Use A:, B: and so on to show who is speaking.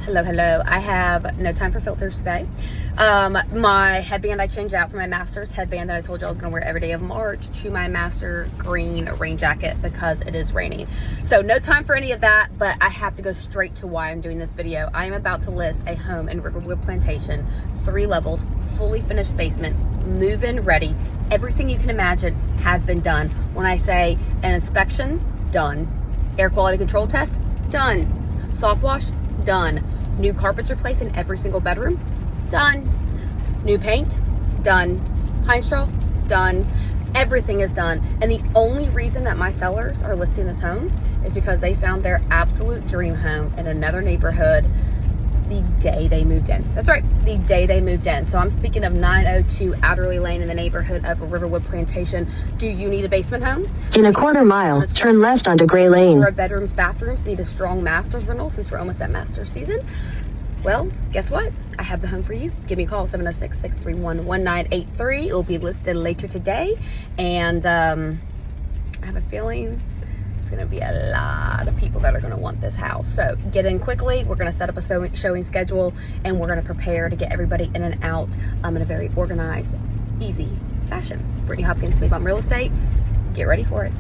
A: Hello. I have no time for filters today. My headband I changed out for my master's headband that I told you I was going to wear every day of March to my master green rain jacket because it is raining. So no time for any of that, but I have to go straight to why I'm doing this video. I am about to list a home in Riverwood Plantation, 3 levels, fully finished basement, move-in ready. Everything you can imagine has been done. When I say an inspection, done. Air quality control test, done. Soft wash, done. New carpets replaced in every single bedroom, done. New paint, done. Pine straw, done. Everything is done. And the only reason that my sellers are listing this home is because they found their absolute dream home in another neighborhood the day they moved in. That's right, the day they moved in. So I'm speaking of 902 Adderley Lane in the neighborhood of Riverwood Plantation. Do you need a basement home?
B: In a quarter mile, turn left onto Gray Lane.
A: Or bedrooms, bathrooms, need a strong master's rental since we're almost at master's season? Well, guess what? I have the home for you. Give me a call, 706-631-1983. It will be listed later today. And I have a feeling it's going to be a lot of people that are going to want this house. So get in quickly. We're going to set up a showing schedule, and we're going to prepare to get everybody in and out in a very organized, easy fashion. Brittany Hopkins, Made Bomb Real Estate. Get ready for it.